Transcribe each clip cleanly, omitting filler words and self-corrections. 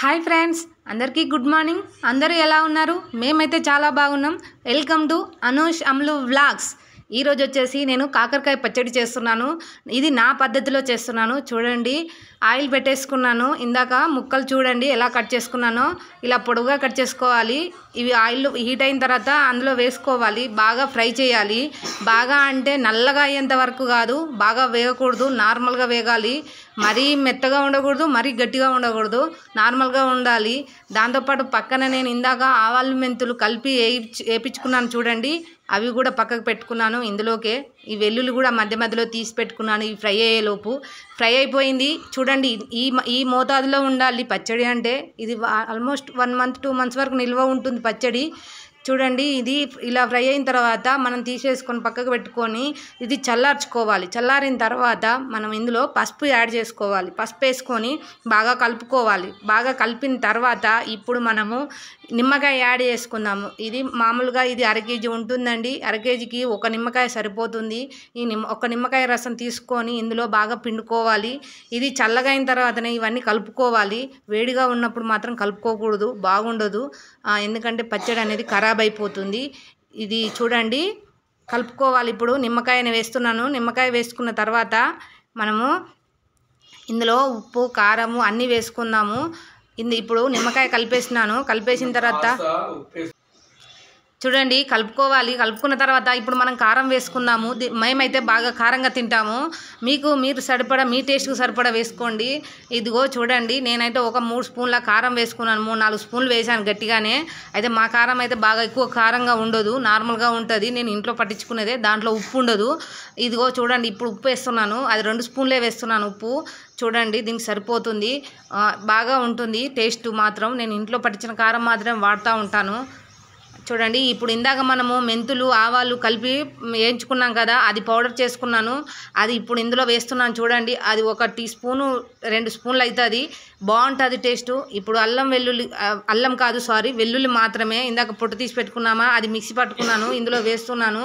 Hi friends, అందరికీ good morning. అందరూ ఎలా ఉన్నారు? మేమైతే చాలా బాగున్నాం. Welcome to Anush అమ్లు vlogs. ఈరోజు వచ్చేసి నేను కాకరకాయ పచ్చడి చేస్తున్నాను. ఇది నా పద్ధతిలో చేస్తున్నాను. చూడండి, ఆయిల్ పెట్టేసుకున్నాను. ఇందాక ముక్కలు చూడండి ఎలా కట్ చేసుకున్నానో. ఇలా పొడుగుగా కట్ చేసుకోవాలి. ఇవి ఆయిల్ హీట్ అయిన తర్వాత అందులో వేసుకోవాలి. బాగా ఫ్రై చేయాలి. బాగా అంటే నల్లగా అయ్యేంత వరకు కాదు, బాగా వేగకూడదు, నార్మల్గా వేగాలి. మరీ మెత్తగా ఉండకూడదు, మరీ గట్టిగా ఉండకూడదు, నార్మల్గా ఉండాలి. దాంతోపాటు పక్కన నేను ఇందాక ఆవాలు మెంతులు కలిపి వేయించుకున్నాను చూడండి, అవి కూడా పక్కకు పెట్టుకున్నాను. ఇందులోకే ఈ వెల్లుల్లి కూడా మధ్య మధ్యలో తీసి పెట్టుకున్నాను. ఈ ఫ్రై అయ్యేలోపు ఫ్రై అయిపోయింది. చూడండి, ఈ మోతాదులో ఉండాలి పచ్చడి అంటే. ఇది ఆల్మోస్ట్ 1 month 2 months వరకు నిల్వ ఉంటుంది పచ్చడి. చూడండి, ఇది ఇలా ఫ్రై అయిన తర్వాత మనం తీసేసుకొని పక్కకు పెట్టుకొని ఇది చల్లార్చుకోవాలి. చల్లారిన తర్వాత మనం ఇందులో పసుపు యాడ్ చేసుకోవాలి. పసుపు వేసుకొని బాగా కలుపుకోవాలి. బాగా కలిపిన తర్వాత ఇప్పుడు మనము నిమ్మకాయ యాడ్ చేసుకుందాము. ఇది మామూలుగా ఇది 1/2 kg ఉంటుందండి. 1/2 kgకి 1 నిమ్మకాయ సరిపోతుంది. ఈ ఒక నిమ్మకాయ రసం తీసుకొని ఇందులో బాగా పిండుకోవాలి. ఇది చల్లగా అయిన తర్వాతనే ఇవన్నీ కలుపుకోవాలి. వేడిగా ఉన్నప్పుడు మాత్రం కలుపుకోకూడదు, బాగుండదు. ఎందుకంటే పచ్చడి అనేది ఖరాబ్ అయిపోతుంది. ఇది చూడండి, కలుపుకోవాలి. ఇప్పుడు నిమ్మకాయని వేస్తున్నాను. నిమ్మకాయ వేసుకున్న తర్వాత మనము ఇందులో ఉప్పు, కారము అన్నీ వేసుకుందాము. ఇప్పుడు నిమ్మకాయ కలిపేసినాను. కలిపేసిన తర్వాత చూడండి, కలుపుకోవాలి. కలుపుకున్న తర్వాత ఇప్పుడు మనం కారం వేసుకుందాము. మేమైతే బాగా కారంగా తింటాము. మీరు సరిపడా, మీ టేస్ట్కి సరిపడా వేసుకోండి. ఇదిగో చూడండి, నేనైతే ఒక 3 స్పూన్ల కారం వేసుకున్నాను. 3-4 స్పూన్లు వేసాను గట్టిగానే. అయితే మా కారం అయితే బాగా ఎక్కువ కారంగా ఉండదు, నార్మల్గా ఉంటుంది. నేను ఇంట్లో పట్టించుకునేదే, దాంట్లో ఉప్పు ఉండదు. ఇదిగో చూడండి, ఇప్పుడు ఉప్పు వేస్తున్నాను. అది 2 స్పూన్లే వేస్తున్నాను ఉప్పు. చూడండి, దీనికి సరిపోతుంది. బాగా ఉంటుంది టేస్ట్ మాత్రం. నేను ఇంట్లో పట్టించిన కారం మాత్రమే వాడుతూ ఉంటాను. చూడండి, ఇప్పుడు ఇందాక మనము మెంతులు, ఆవాలు కలిపి వేయించుకున్నాం కదా, అది పౌడర్ చేసుకున్నాను. అది ఇప్పుడు ఇందులో వేస్తున్నాను. చూడండి, అది 1 టీ స్పూను 2 స్పూన్లు అవుతుంది. బాగుంటుంది టేస్టు. ఇప్పుడు వెల్లుల్లి మాత్రమే ఇందాక పొట్టు తీసి పెట్టుకున్నామా, అది మిక్సీ పట్టుకున్నాను, ఇందులో వేస్తున్నాను.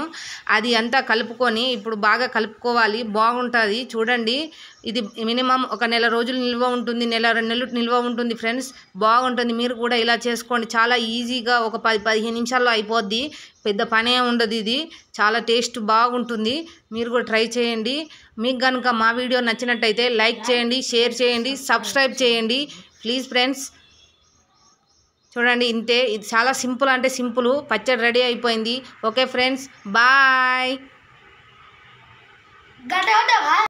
అది అంతా కలుపుకొని ఇప్పుడు బాగా కలుపుకోవాలి. బాగుంటుంది. చూడండి, ఇది మినిమం 1 నెల రోజులు నిల్వ ఉంటుంది, 1-2 నెలలు నిల్వ ఉంటుంది ఫ్రెండ్స్. బాగుంటుంది. మీరు కూడా ఇలా చేసుకోండి. చాలా ఈజీగా ఒక 10-15 నిమిషాల్లో అయిపోద్ది. పెద్ద పనే ఉండదు. ఇది చాలా టేస్ట్ బాగుంటుంది. మీరు కూడా ట్రై చేయండి. మీకు కనుక మా వీడియో నచ్చినట్టయితే లైక్ చేయండి, షేర్ చేయండి, సబ్స్క్రైబ్ చేయండి ప్లీజ్ ఫ్రెండ్స్. చూడండి, ఇంతే. ఇది చాలా సింపుల్ అంటే సింపుల్. పచ్చడి రెడీ అయిపోయింది. Okay friends, bye.